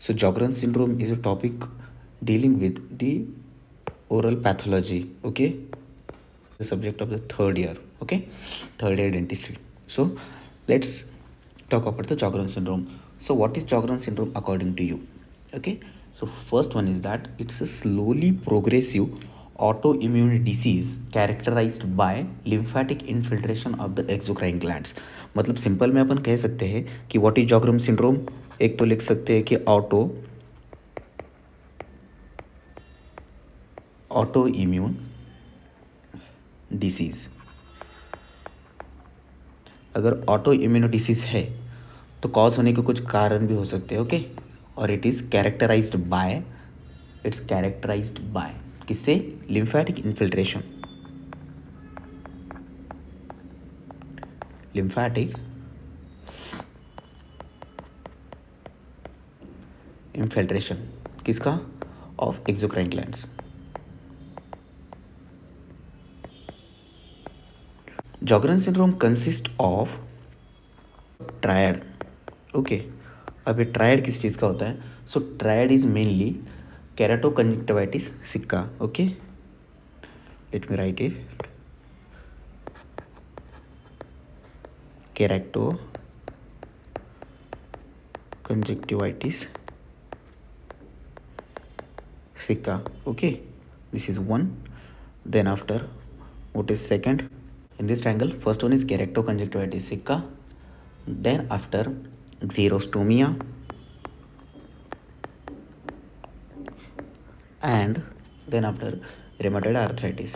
So Sjogren's syndrome is a topic dealing with the oral pathology. Okay, the subject of the third year. Okay, third year dentistry. So let's talk about the Sjogren's syndrome. So what is Sjogren's syndrome according to you? Okay, so first one is that it's a slowly progressive autoimmune disease characterized by lymphatic infiltration of the exocrine glands. मतलब simple में अपन कह सकते हैं कि what is जॉग्रम syndrome. एक तो लिख सकते हैं कि ऑटो इम्यून डिसीज. अगर ऑटो इम्यून डिसीज है तो कॉज होने के कुछ कारण भी हो सकते हैं. ओके, और इट्स कैरेक्टराइज्ड बाय किससे? Lymphatic infiltration. लिम्फेटिक इन्फिल्ट्रेशन किसका? Of exocrine glands. Sjogren's syndrome consists of triad. Okay, अब ये ट्रायड किस चीज़ का होता है? So triad is mainly keratoconjunctivitis sicca. Okay, let me write it. Keratoconjunctivitis sicca. Okay, this is one. Then after, what is second in this triangle? First one is keratoconjunctivitis sicca. Then after, xerostomia, and then after, rheumatoid arthritis.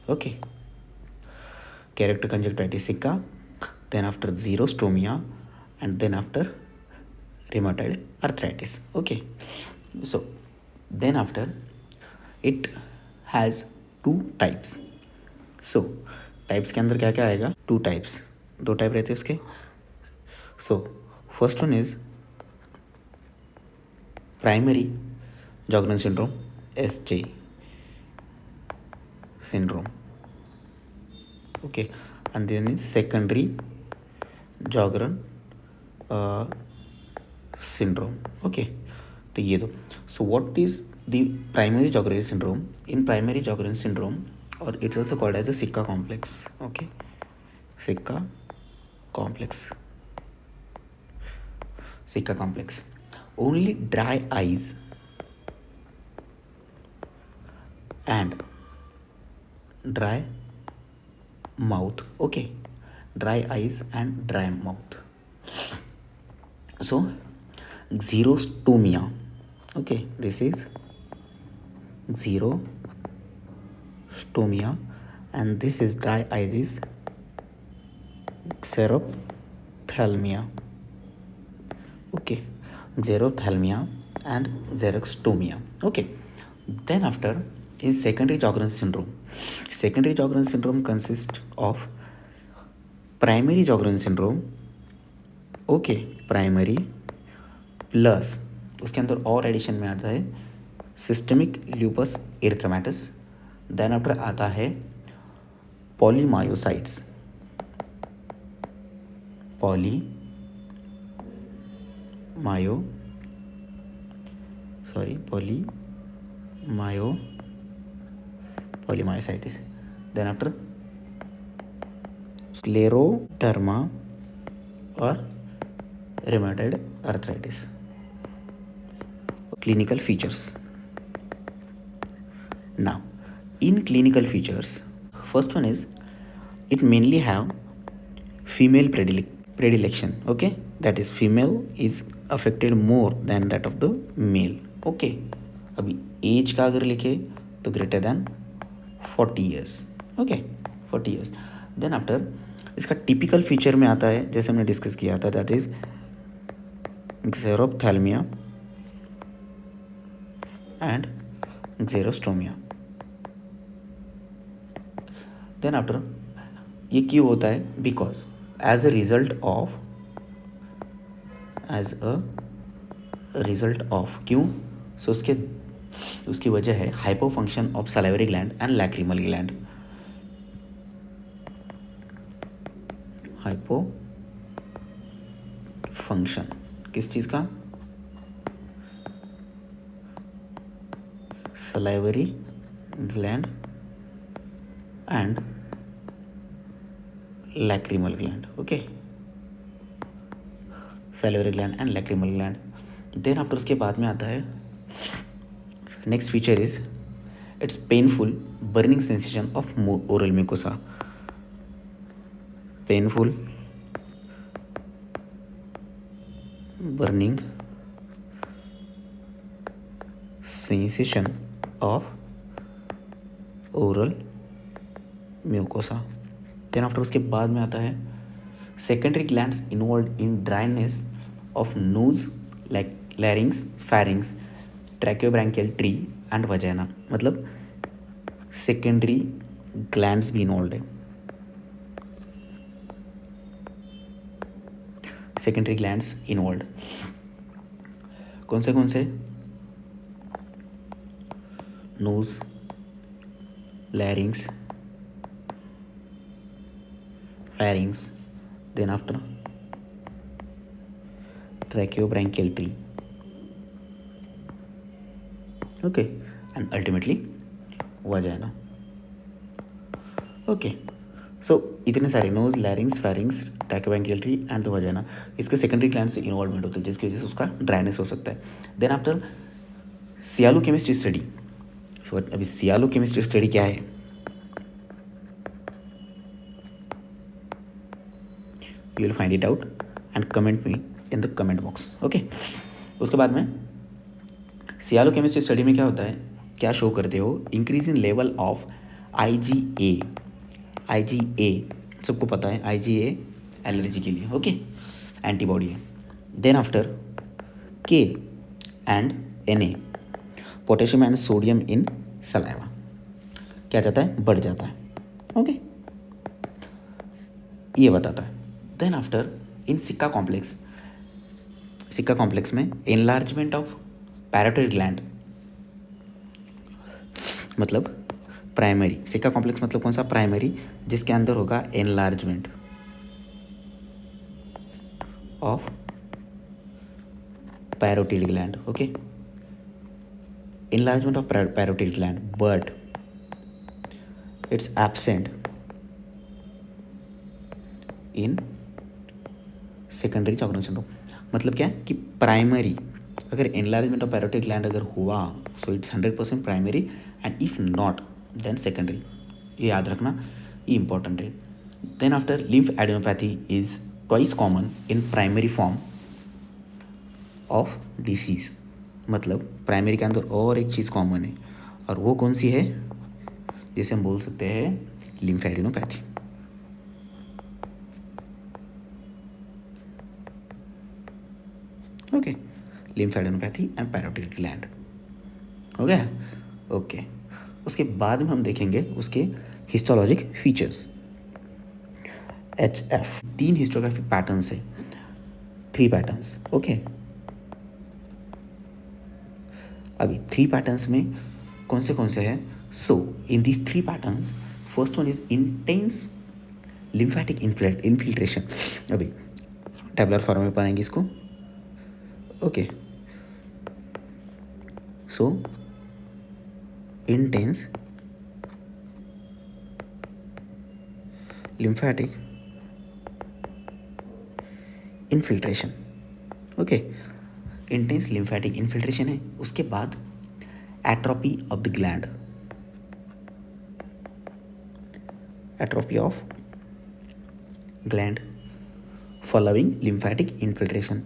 Okay, keratoconjunctivitis sicca, then after xerostomia, and then after rheumatoid arthritis. Okay, so then after, it has two types. So types के अंदर क्या क्या आएगा? Two types, दो type रहते हैं उसके. So first one is primary Sjogren syndrome, SJ syndrome. Okay, and then is secondary Sjogren syndrome. Okay, तो ये दो. So what is the primary Sjogren syndrome? In primary Sjogren syndrome, or it's also called as a Sicca complex. Okay, Sicca complex. Only dry eyes and dry mouth. Okay, dry eyes and dry mouth. So xerostomia. Okay, this is xerostomia, and this is dry eyes is xerophthalmia. Okay, xerophthalmia and xerostomia. Okay, then after is secondary Sjogren syndrome. Secondary Sjogren syndrome consists of primary Sjogren syndrome. Okay, primary plus उसके अंदर और addition में आता है systemic lupus एरिथ्रोमेटस. Then after आता है पॉलीमायोसाइट्स, polymyositis. Then after scleroderma or rheumatoid arthritis. Clinical features. Now, in clinical features, first one is it mainly have female predilection. Okay, that is female is affected more than that of the male. Okay, अभी age का अगर लिखे तो greater than 40 years. Okay, 40 years. Then after इसका typical feature में आता है जैसे हमने डिस्कस किया था, that is xerophthalmia and xerostomia. Then after ये क्यों होता है? Because as a result of क्यों? सो उसकी वजह है hypofunction of salivary gland and lacrimal gland. Hypo function किस चीज़ का? Salivary gland and lacrimal gland. Okay, salivary gland and lacrimal gland. Then after उसके बाद में आता है next feature is it's painful burning sensation of oral mucosa. Painful burning sensation of oral mucosa. Then after उसके बाद में आता है secondary glands involve in dryness of nose, larynx, pharynx, tracheobronchial tree and vagina. मतलब secondary glands भी involve है. Secondary glands involve कौन से? Nose, larynx, pharynx, then after tracheobronchial tree. Okay, and ultimately vagina. Okay, so इतने सारे nose, larynx, pharynx, tracheobronchial tree and the vagina, इसके secondary gland से involvement होता है जिसकी वजह से उसका ड्राइनेस हो सकता है. Then after sialochemistry study. So अभी सियालो केमिस्ट्री स्टडी क्या है? You will find it out and comment me in the comment box. Okay, उसके बाद में सियालो केमिस्ट्री स्टडी में क्या होता है, क्या शो करते हो? Increase in level of IgA. IgA सबको पता है, IgA एलर्जी के लिए. ओके, एंटीबॉडी है. Then after K and Na, potassium and sodium in saliva, क्या जाता है? बढ़ जाता है. ओके, ये बताता है. देन आफ्टर इन सिक्का कॉम्प्लेक्स में एनलार्जमेंट ऑफ पैराटाइड ग्लैंड, मतलब प्राइमरी. सिक्का कॉम्प्लेक्स मतलब कौन सा? प्राइमरी, जिसके अंदर होगा enlargement of parotid gland. Okay, enlargement of parotid gland, but it's absent in secondary Sjogren's syndrome. मतलब क्या कि प्राइमरी, अगर enlargement of parotid gland अगर हुआ so it's 100% primary and if not then secondary. ये याद रखना, ये important है. Then after lymphadenopathy is twice common in primary form of disease. मतलब प्राइमरी के अंदर और एक चीज़ कॉमन है, और वो कौन सी है? जिसे हम बोल सकते हैं lymphadenopathy. Okay, lymphadenopathy and parotid gland हो गया. ओके, उसके बाद में हम देखेंगे उसके हिस्टोलॉजिक फीचर्स. HF 3 हिस्टोग्राफिक पैटर्न्स है, 3 पैटर्न्स. ओके, अभी 3 पैटर्न्स में कौन से हैं? So in these 3 patterns, first one is intense lymphatic infiltration. अभी टेबुलर फॉर्म में पाएंगे इसको. Okay, so intense lymphatic infiltration. Okay, intense lymphatic infiltration है. उसके बाद atrophy of the gland, atrophy of gland following lymphatic infiltration.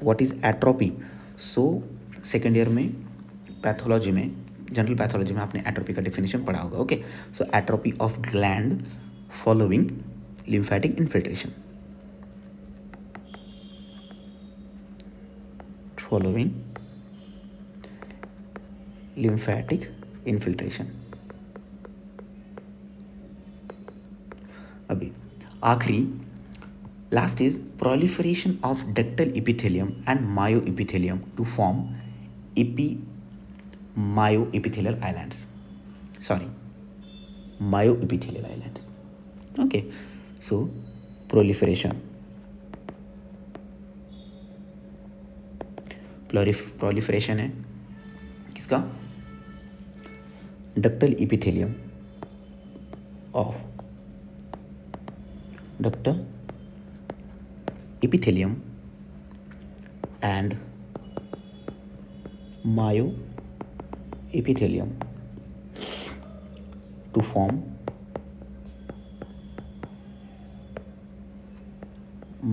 What is atrophy? So second year में pathology में, general pathology में आपने एट्रोपी का डेफिनेशन पढ़ा होगा. Okay, so atrophy of gland following lymphatic infiltration, following lymphatic infiltration. अभी आखिरी last is proliferation of ductal epithelium and myoepithelium to form myoepithelial islands. Sorry, myoepithelial islands. Okay, so proliferation, proliferation है किसका, ductal epithelium of, ductal epithelium and myo epithelium to form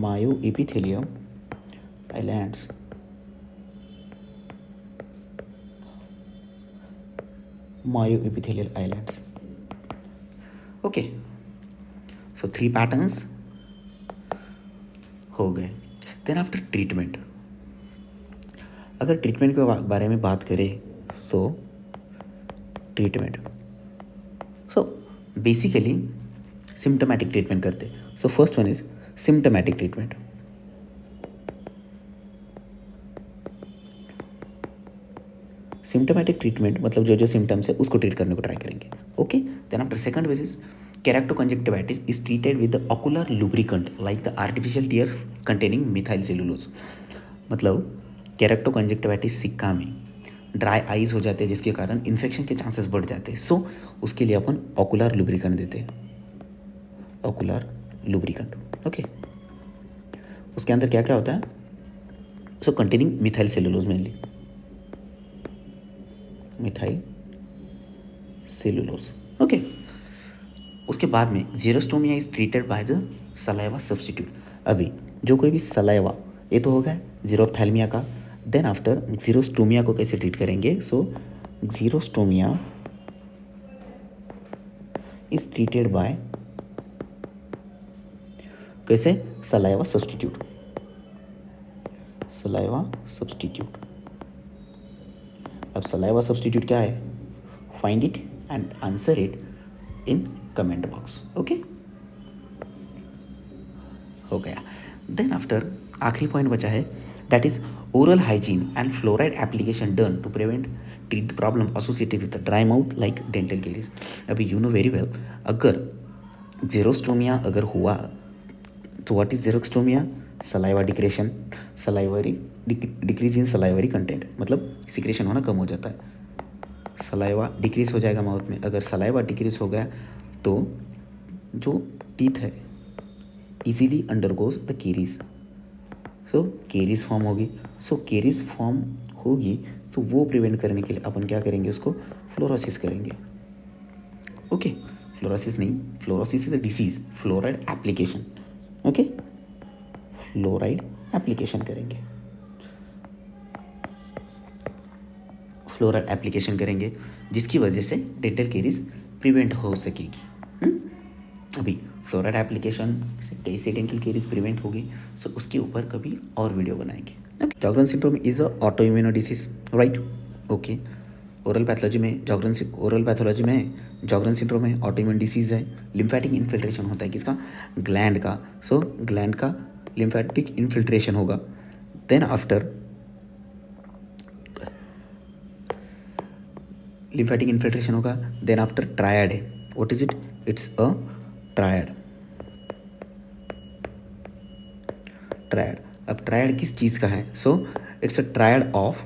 myoepithelium islands, myoepithelial islands. Okay, so 3 patterns हो गए. Then after treatment, अगर treatment के बारे में बात करें so treatment, so basically symptomatic treatment करते. So first one is symptomatic treatment. Symptomatic treatment मतलब जो जो सिम्टम्स है उसको ट्रीट करने को ट्राई करेंगे. Okay, then after second which is keratoconjunctivitis is treated with the ocular lubricant like the artificial tear containing methyl cellulose. मतलब keratoconjunctivitis सिक्का में ड्राई आइज हो जाते हैं जिसके कारण इन्फेक्शन के चांसेस बढ़ जाते हैं. सो उसके लिए अपन ऑकुलर लुब्रिकेंट देते हैं, ऑकुलर लुब्रिकेंट. ओके, उसके अंदर क्या क्या होता है, so containing methyl cellulose, mainly methyl cellulose. Okay, उसके बाद में xerostomia is treated by the saliva substitute. अभी जो कोई भी सलाइवा, ये तो हो गया जीरोप्थैल्मिया का. देन आफ्टर जीरोस्टोमिया को कैसे ट्रीट करेंगे, सो जीरोस्टोमिया इज ट्रीटेड बाय कैसे, सलाइवा सब्स्टिट्यूट, सलाइवा सब्स्टिट्यूट. अब सलाइवा सब्स्टिट्यूट क्या है, find it and answer it in comment box. Okay, हो गया. देन आफ्टर आखिरी पॉइंट बचा है, that is oral hygiene and fluoride application done to treat the problem associated with the dry mouth like dental caries. अभी you know very well, अगर xerostomia अगर हुआ तो what is xerostomia, saliva decretion, salivary decrease in salivary content, मतलब secretion होना कम हो जाता है, सलाइवा डिक्रीज हो जाएगा माउथ में. अगर सलाइवा डिक्रीज हो गया तो जो टीथ है easily undergoes the caries, so caries form होगी. सो केरीज फॉर्म होगी तो वो प्रिवेंट करने के लिए अपन क्या करेंगे, उसको फ्लोरोसिस करेंगे. ओके, फ्लोरोसिस नहीं, fluorosis is a disease, fluoride application. Okay, fluoride application करेंगे, फ्लोराइड एप्लीकेशन करेंगे जिसकी वजह से डेंटल केरीज प्रिवेंट हो सकेगी. अभी फ्लोराइड एप्लीकेशन से कैसे डेंटल केरीज प्रिवेंट होगी, सो उसके ऊपर कभी और वीडियो बनाएंगे. Sjogren syndrome is a autoimmune disease, right. Okay, oral pathology में जॉगरन सिंड्रोम है, ऑटोइम्यून डिसीज है. लिम्फेटिक इन्फिल्ट्रेशन होता है किसका, ग्लैंड का. सो ग्लैंड का लिम्फेटिक इन्फिल्ट्रेशन होगा. देन आफ्टर लिम्फेटिक इन्फिल्ट्रेशन होगा. देन आफ्टर ट्रायड है, what is it, it's a triad. Triad, अब ट्रायड किस चीज़ का है, so it's a triad of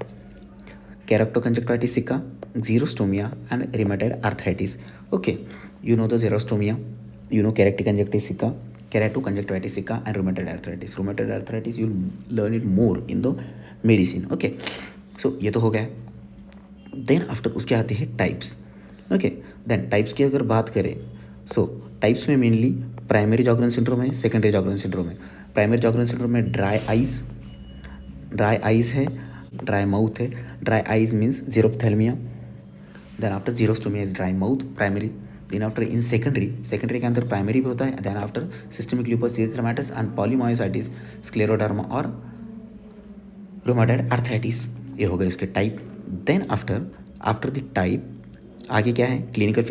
keratoconjunctivitis sicca, xerostomia and rheumatoid arthritis. Okay, you know the xerostomia, you know केरेक्टोकंजक्टिवाइटिस सिक्का, केरेटोकंजक्टिवाइटिस सिक्का and rheumatoid arthritis. Rheumatoid arthritis you'll learn it more in the medicine. Okay, so ये तो हो गया. Then after उसके आते हैं types. Okay, then types की अगर बात करें, सो टाइप्स में मेनली प्राइमरी जॉगरन सिंड्रोम है, सेकेंडरी जॉगरन सिंड्रोम है. प्राइमरी जॉगरन सिंड्रोम में ड्राई आइज है, ड्राई माउथ है. Dry eyes means xerophthalmia. Then after xerostomia is dry mouth, primary. Then after in secondary के अंदर primary भी होता है. Then after systemic lupus erythematosus and polymyositis, scleroderma और rheumatoid arthritis. ये हो गए इसके type. Then after the type आगे क्या है, क्लिनिकल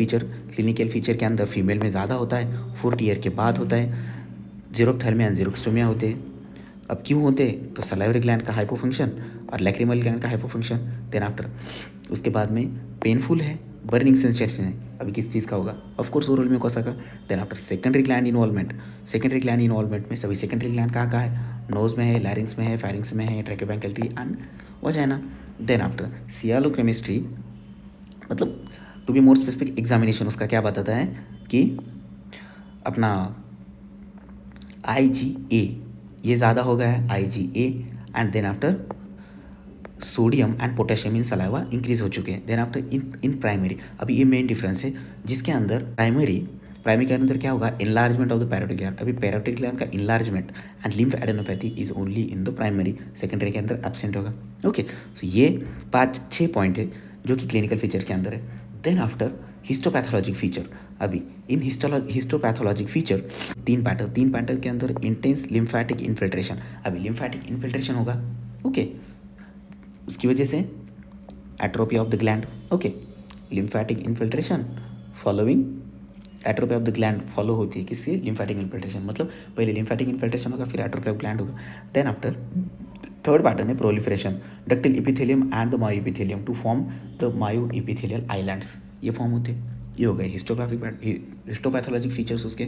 फीचर के अंदर फीमेल में ज़्यादा होता है, 40 ईयर के बाद होता है. जीरोप्थैल्मिया एंड जीरोस्टोमिया होते हैं. अब क्यों होते हैं, तो सलाइवरी ग्लैंड का हाइपोफंक्शन और लैक्रिमल ग्लैंड का हाइपोफंक्शन. देन आफ्टर उसके बाद में पेनफुल है, बर्निंग सेंसेशन है. अभी किस चीज़ का होगा, ऑफ कोर्स ओरल म्यूकोसा का। Then after secondary gland involvement, secondary gland involvement में सभी सेकेंडरी ग्लैंड कहाँ कहाँ है, नोज में है, लैरिंग्स में है, फेरिंग्स में है, tracheobronchial tree and vagina. Then after sialochemistry, मतलब to be more specific examination उसका क्या बताता है कि अपना IgA ये ज़्यादा हो गया है, IgA and then after sodium and potassium in saliva increase हो चुके हैं। देन आफ्टर इन प्राइमरी, अभी ये मेन डिफरेंस है जिसके अंदर प्राइमरी के अंदर क्या होगा, enlargement of the parotid gland. अभी पैरोटिड ग्लैंड का enlargement and lymph adenopathy is only in the primary, secondary के अंदर एब्सेंट होगा। ओके, सो ये 5-6 पॉइंट है जो कि क्लिनिकल फीचर के अंदर है। देन आफ्टर हिस्टोपैथोलॉजिक फीचर, अभी इन हिस्टोपैथोलॉजिक फीचर 3 पैटर्न के अंदर इंटेंस लिम्फैटिक इन्फिल्ट्रेशन, अभी लिम्फैटिक इन्फिल्ट्रेशन होगा। ओके, उसकी वजह से atrophy of the gland. Okay, lymphatic infiltration following atrophy of the gland follow होती है किससे, लिम्फैटिक इन्फिल्ट्रेशन, मतलब पहले लिम्फैटिक इन्फिल्ट्रेशन होगा फिर एट्रोपी ऑफ ग्लैंड होगा। देन आफ्टर थर्ड पैटर्न है proliferation, ductal epithelium and the myoepithelium to form the myoepithelial islands, ये फॉर्म होते हैं। ये हो गए हिस्टोपैथोलॉजिक फीचर्स उसके।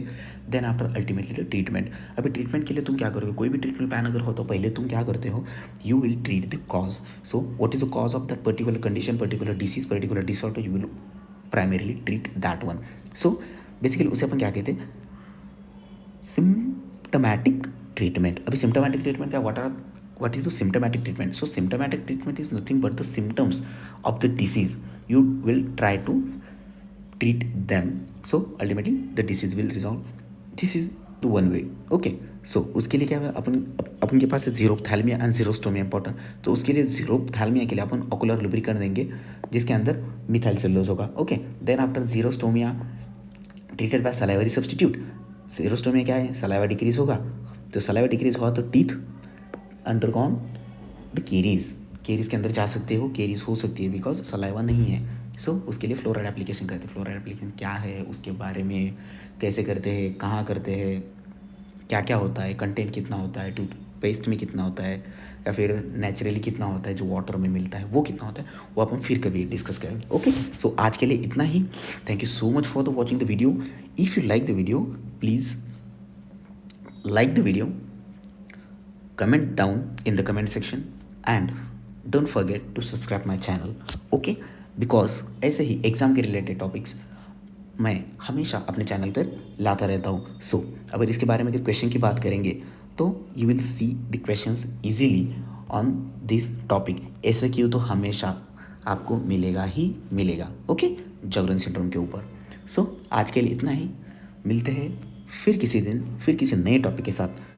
देन आफ्टर अल्टीमेटली ट्रीटमेंट, अभी ट्रीटमेंट के लिए तुम क्या करोगे, कोई भी ट्रीटमेंट प्लान अगर हो तो पहले तुम क्या करते हो, you will treat the cause. So what is the cause of that particular condition, particular disease, particular disorder, you will primarily treat that one. So basically उसे अपन क्या कहते हैं, सिम्टमैटिक ट्रीटमेंट। अभी सिम्टमैटिक ट्रीटमेंट क्या, what is the symptomatic treatment? So symptomatic treatment is nothing but the symptoms of the disease, you will try to treat them, so ultimately the disease will resolve. This is the one way. Okay, so उसके लिए क्या है, अपन के पास है जीरोप्थैल्मिया and xerostomia important. तो उसके लिए जीरोप्थैल्मिया के लिए अपन ओकुलर लुब्रिकेंट देंगे जिसके अंदर मिथाइल सेलुलोज होगा। Okay, then after xerostomia treated by salivary substitute. Xerostomia क्या है, सलाइवा डिक्रीज होगा, तो सलाइवा डिक्रीज हुआ तो टीथ अंडरगॉन द केरीज के अंदर जा सकते हो, केरीज हो सकती है बिकॉज सलाइवा नहीं है। सो उसके लिए फ्लोराइड एप्लीकेशन करते हैं। फ्लोराइड एप्लीकेशन क्या है, उसके बारे में कैसे करते हैं, कहाँ करते हैं, क्या क्या होता है, कंटेंट कितना होता है, टूथपेस्ट में कितना होता है, या फिर नेचुरली कितना होता है जो वाटर में मिलता है वो कितना होता है, वो अपन फिर कभी डिस्कस करेंगे। ओके, सो आज के लिए इतना ही। Thank you so much for the watching the video. If you like the video please like the video, comment down in the comment section and don't forget to subscribe my channel. Okay, because ऐसे ही exam के related topics मैं हमेशा अपने channel पर लाता रहता हूँ। सो अगर इसके बारे में अगर क्वेश्चन की बात करेंगे तो you will see the questions easily on this topic. ऐसे क्यों तो हमेशा आपको मिलेगा ही मिलेगा। ओके, जगरन सिंड्रोम के ऊपर। सो आज के लिए इतना ही, मिलते हैं फिर किसी दिन फिर किसी नए टॉपिक के साथ।